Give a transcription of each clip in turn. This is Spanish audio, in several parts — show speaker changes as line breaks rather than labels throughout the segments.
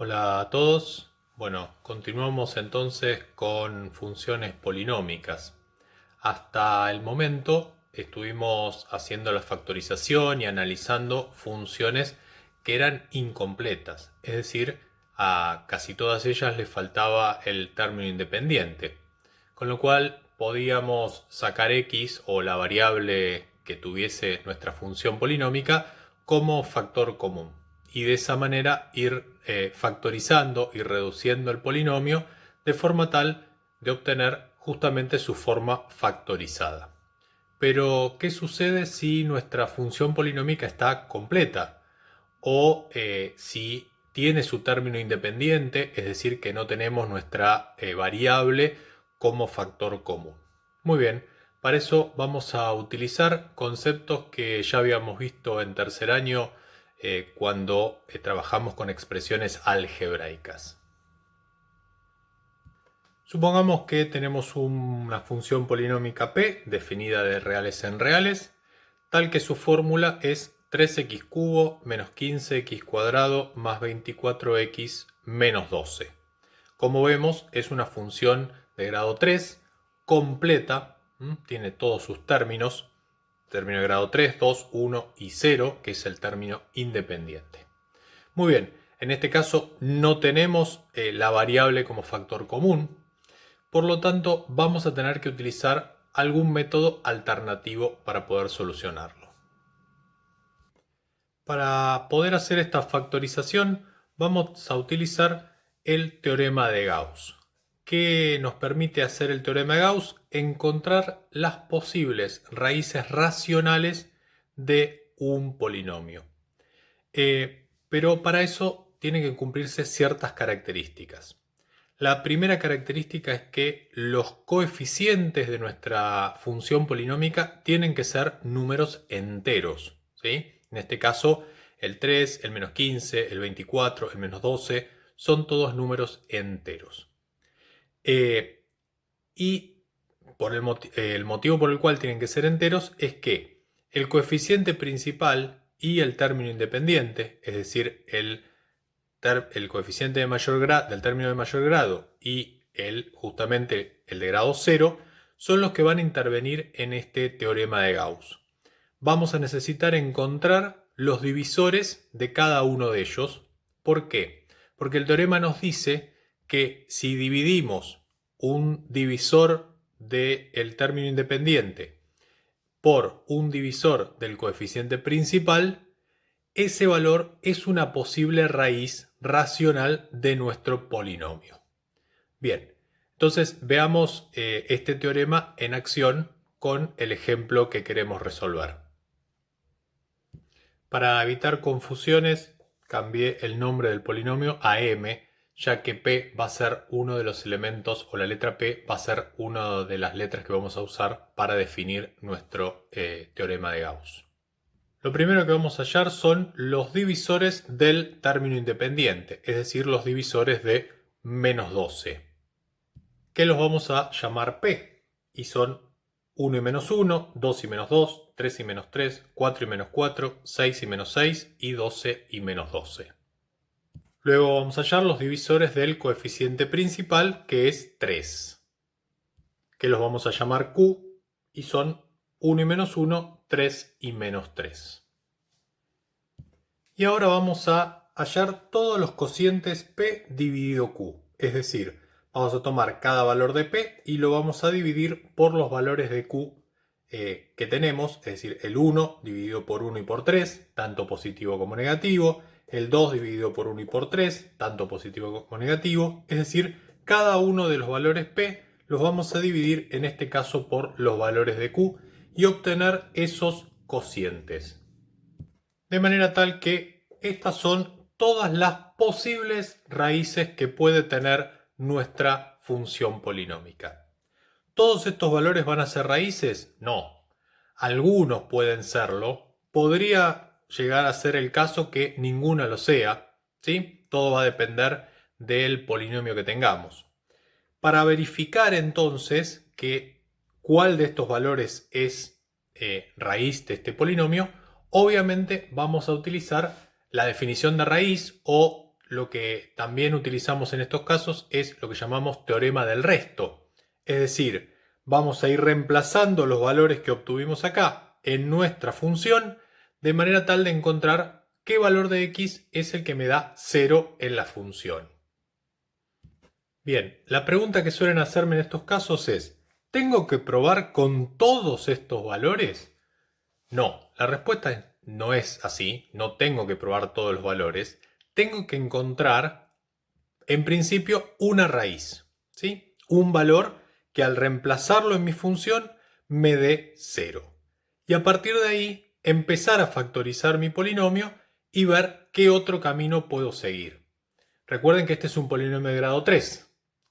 Hola a todos. Bueno, continuamos entonces con funciones polinómicas. Hasta el momento estuvimos haciendo la factorización y analizando funciones que eran incompletas, es decir, a casi todas ellas les faltaba el término independiente, con lo cual podíamos sacar x o la variable que tuviese nuestra función polinómica como factor común y de esa manera ir factorizando y reduciendo el polinomio de forma tal de obtener justamente su forma factorizada. Pero, ¿qué sucede si nuestra función polinómica está completa? O si tiene su término independiente, es decir, que no tenemos nuestra variable como factor común. Muy bien, para eso vamos a utilizar conceptos que ya habíamos visto en tercer año cuando trabajamos con expresiones algebraicas. Supongamos que tenemos una función polinómica p definida de reales en reales, tal que su fórmula es 3x cubo menos 15x cuadrado más 24x menos 12. Como vemos, es una función de grado 3, completa, tiene todos sus términos, término de grado 3, 2, 1 y 0, que es el término independiente. Muy bien, en este caso no tenemos la variable como factor común, por lo tanto vamos a tener que utilizar algún método alternativo para poder solucionarlo. Para poder hacer esta factorización vamos a utilizar el teorema de Gauss. ¿Qué nos permite hacer el teorema de Gauss? Encontrar las posibles raíces racionales de un polinomio. Pero para eso tienen que cumplirse ciertas características. La primera característica es que los coeficientes de nuestra función polinómica tienen que ser números enteros, ¿sí? En este caso, el 3, el menos 15, el 24, el menos 12 son todos números enteros. Y el motivo por el cual tienen que ser enteros es que el coeficiente principal y el término independiente, es decir, el coeficiente de del término de mayor grado y justamente el de grado 0 son los que van a intervenir en este teorema de Gauss. Vamos a necesitar encontrar los divisores de cada uno de ellos. ¿Por qué? Porque el teorema nos dice que si dividimos un divisor del término independiente por un divisor del coeficiente principal, ese valor es una posible raíz racional de nuestro polinomio. Bien, entonces veamos este teorema en acción con el ejemplo que queremos resolver. Para evitar confusiones, cambié el nombre del polinomio a m, ya que p va a ser uno de los elementos, o la letra p va a ser una de las letras que vamos a usar para definir nuestro teorema de Gauss. Lo primero que vamos a hallar son los divisores del término independiente, es decir, los divisores de menos 12, que los vamos a llamar P, y son 1 y menos 1, 2 y menos 2, 3 y menos 3, 4 y menos 4, 6 y menos 6 y 12 y menos 12. Luego vamos a hallar los divisores del coeficiente principal, que es 3, que los vamos a llamar Q, y son 1 y menos 1, 3 y menos 3. Y ahora vamos a hallar todos los cocientes P dividido Q. Es decir, vamos a tomar cada valor de P y lo vamos a dividir por los valores de Q que tenemos. Es decir, el 1 dividido por 1 y por 3, tanto positivo como negativo. El 2 dividido por 1 y por 3, tanto positivo como negativo. Es decir, cada uno de los valores P los vamos a dividir en este caso por los valores de Q y obtener esos cocientes. De manera tal que estas son todas las posibles raíces que puede tener nuestra función polinómica. ¿Todos estos valores van a ser raíces? No. Algunos pueden serlo. Podría llegar a ser el caso que ninguna lo sea, ¿sí? Todo va a depender del polinomio que tengamos. Para verificar entonces cuál de estos valores es raíz de este polinomio, obviamente vamos a utilizar la definición de raíz o lo que también utilizamos en estos casos es lo que llamamos teorema del resto. Es decir, vamos a ir reemplazando los valores que obtuvimos acá en nuestra función de manera tal de encontrar qué valor de x es el que me da 0 en la función. Bien, la pregunta que suelen hacerme en estos casos es, ¿tengo que probar con todos estos valores? No, la respuesta no es así, no tengo que probar todos los valores, tengo que encontrar, en principio, una raíz, ¿sí? Un valor que al reemplazarlo en mi función me dé 0. Y a partir de ahí, empezar a factorizar mi polinomio y ver qué otro camino puedo seguir. Recuerden que este es un polinomio de grado 3.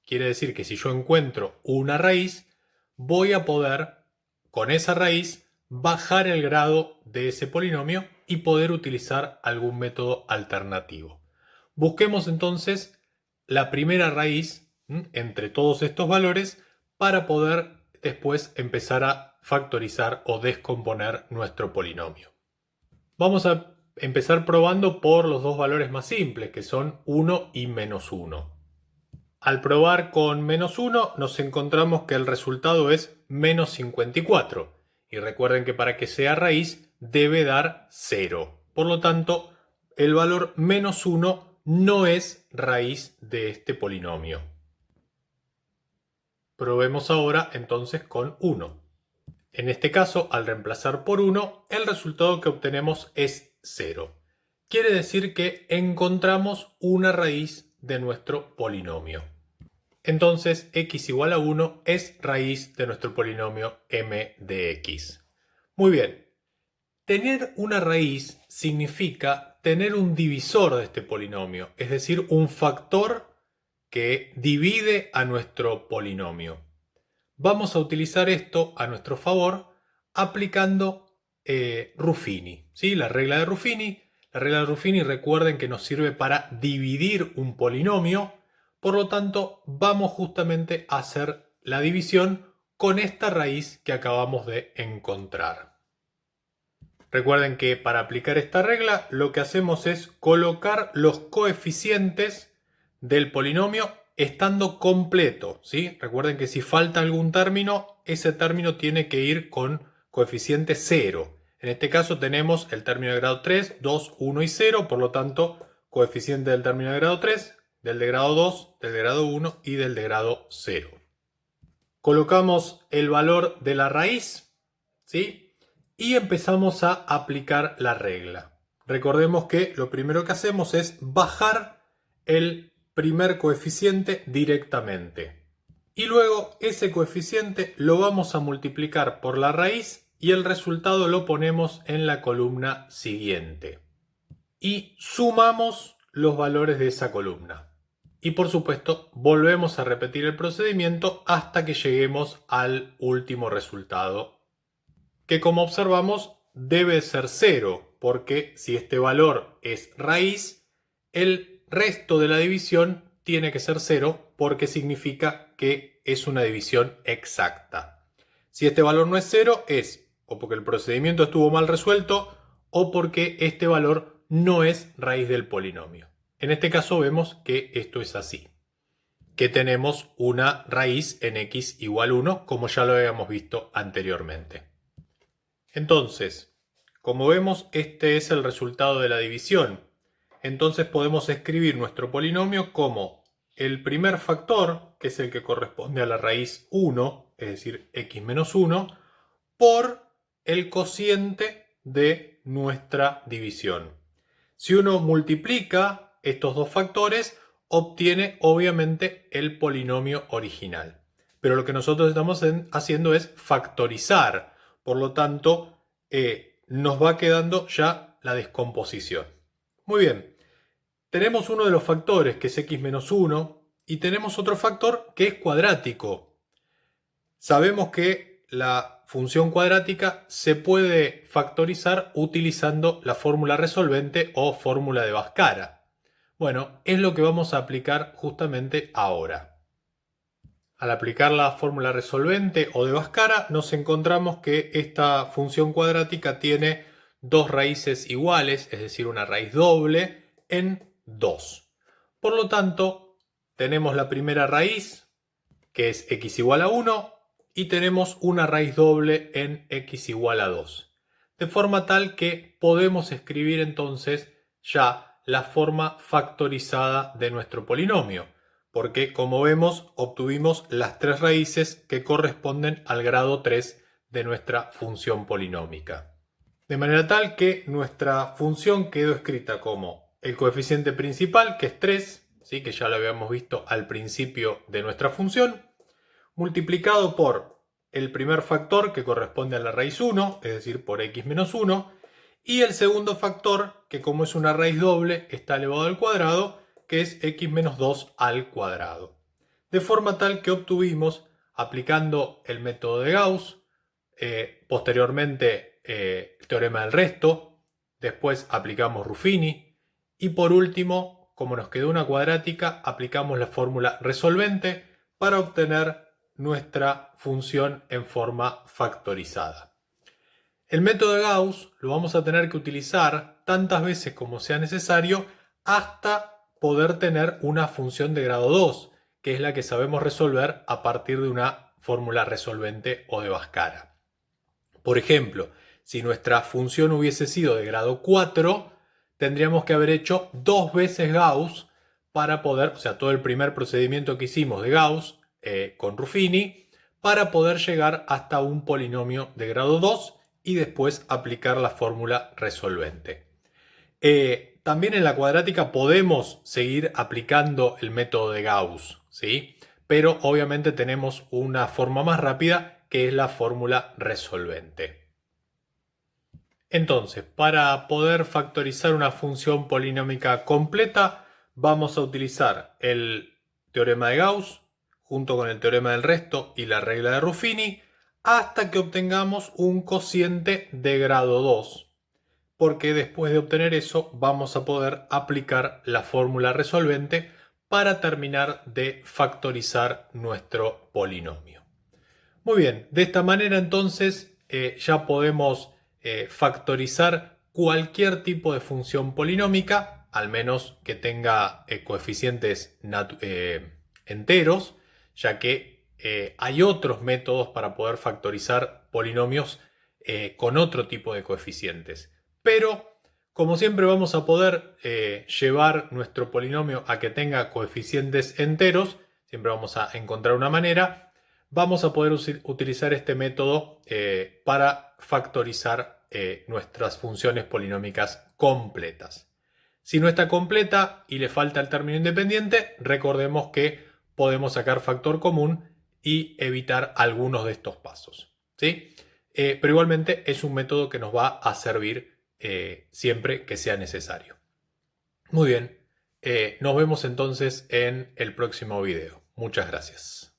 Quiere decir que si yo encuentro una raíz, voy a poder, con esa raíz, bajar el grado de ese polinomio y poder utilizar algún método alternativo. Busquemos entonces la primera raíz entre todos estos valores para poder después empezar a factorizar o descomponer nuestro polinomio. Vamos a empezar probando por los dos valores más simples, que son 1 y menos 1. Al probar con menos 1 nos encontramos que el resultado es menos 54. Y recuerden que para que sea raíz debe dar 0. Por lo tanto, el valor menos 1 no es raíz de este polinomio. Probemos ahora entonces con 1. En este caso, al reemplazar por 1, el resultado que obtenemos es 0. Quiere decir que encontramos una raíz de nuestro polinomio. Entonces, x igual a 1 es raíz de nuestro polinomio m de x. Muy bien. Tener una raíz significa tener un divisor de este polinomio, es decir, un factor que divide a nuestro polinomio. Vamos a utilizar esto a nuestro favor aplicando Ruffini, ¿sí? La regla de Ruffini. La regla de Ruffini, recuerden que nos sirve para dividir un polinomio. Por lo tanto, vamos justamente a hacer la división con esta raíz que acabamos de encontrar. Recuerden que para aplicar esta regla lo que hacemos es colocar los coeficientes del polinomio estando completo, ¿sí? Recuerden que si falta algún término, ese término tiene que ir con coeficiente 0. En este caso tenemos el término de grado 3, 2, 1 y 0, por lo tanto, coeficiente del término de grado 3, del de grado 2, del de grado 1 y del de grado 0. Colocamos el valor de la raíz, ¿sí? Y empezamos a aplicar la regla. Recordemos que lo primero que hacemos es bajar el primer coeficiente directamente. Y luego ese coeficiente lo vamos a multiplicar por la raíz y el resultado lo ponemos en la columna siguiente. Y sumamos los valores de esa columna. Y por supuesto volvemos a repetir el procedimiento hasta que lleguemos al último resultado, que como observamos debe ser 0, porque si este valor es raíz, el resto de la división tiene que ser 0 porque significa que es una división exacta. Si este valor no es 0 es o porque el procedimiento estuvo mal resuelto o porque este valor no es raíz del polinomio. En este caso vemos que esto es así, que tenemos una raíz en x igual 1 como ya lo habíamos visto anteriormente. Entonces, como vemos, este es el resultado de la división. Entonces podemos escribir nuestro polinomio como el primer factor, que es el que corresponde a la raíz 1, es decir, x menos 1, por el cociente de nuestra división. Si uno multiplica estos dos factores, obtiene obviamente el polinomio original. Pero lo que nosotros estamos haciendo es factorizar. Por lo tanto, nos va quedando ya la descomposición. Muy bien. Tenemos uno de los factores que es x menos 1 y tenemos otro factor que es cuadrático. Sabemos que la función cuadrática se puede factorizar utilizando la fórmula resolvente o fórmula de Bhaskara. Bueno, es lo que vamos a aplicar justamente ahora. Al aplicar la fórmula resolvente o de Bhaskara, nos encontramos que esta función cuadrática tiene dos raíces iguales, es decir, una raíz doble en 2. Por lo tanto, tenemos la primera raíz, que es x igual a 1, y tenemos una raíz doble en x igual a 2. De forma tal que podemos escribir entonces ya la forma factorizada de nuestro polinomio, porque como vemos obtuvimos las tres raíces que corresponden al grado 3 de nuestra función polinómica. De manera tal que nuestra función quedó escrita como el coeficiente principal, que es 3, ¿sí? Que ya lo habíamos visto al principio de nuestra función, multiplicado por el primer factor, que corresponde a la raíz 1, es decir, por x menos 1, y el segundo factor, que como es una raíz doble, está elevado al cuadrado, que es x menos 2 al cuadrado. De forma tal que obtuvimos, aplicando el método de Gauss, posteriormente el teorema del resto, después aplicamos Ruffini y por último, como nos quedó una cuadrática, aplicamos la fórmula resolvente para obtener nuestra función en forma factorizada. El método de Gauss lo vamos a tener que utilizar tantas veces como sea necesario hasta poder tener una función de grado 2, que es la que sabemos resolver a partir de una fórmula resolvente o de Bhaskara. Por ejemplo, si nuestra función hubiese sido de grado 4, tendríamos que haber hecho 2 veces Gauss para poder, o sea, todo el primer procedimiento que hicimos de Gauss con Ruffini, para poder llegar hasta un polinomio de grado 2 y después aplicar la fórmula resolvente. También en la cuadrática podemos seguir aplicando el método de Gauss, ¿sí? Pero obviamente tenemos una forma más rápida que es la fórmula resolvente. Entonces, para poder factorizar una función polinómica completa, vamos a utilizar el teorema de Gauss junto con el teorema del resto y la regla de Ruffini hasta que obtengamos un cociente de grado 2, porque después de obtener eso vamos a poder aplicar la fórmula resolvente para terminar de factorizar nuestro polinomio. Muy bien, de esta manera entonces ya podemos factorizar cualquier tipo de función polinómica, al menos que tenga coeficientes enteros, ya que hay otros métodos para poder factorizar polinomios con otro tipo de coeficientes. Pero como siempre vamos a poder llevar nuestro polinomio a que tenga coeficientes enteros, siempre vamos a encontrar una manera. Vamos a poder utilizar este método para factorizar nuestras funciones polinómicas completas. Si no está completa y le falta el término independiente, recordemos que podemos sacar factor común y evitar algunos de estos pasos, ¿sí? Pero igualmente es un método que nos va a servir siempre que sea necesario. Muy bien, nos vemos entonces en el próximo video. Muchas gracias.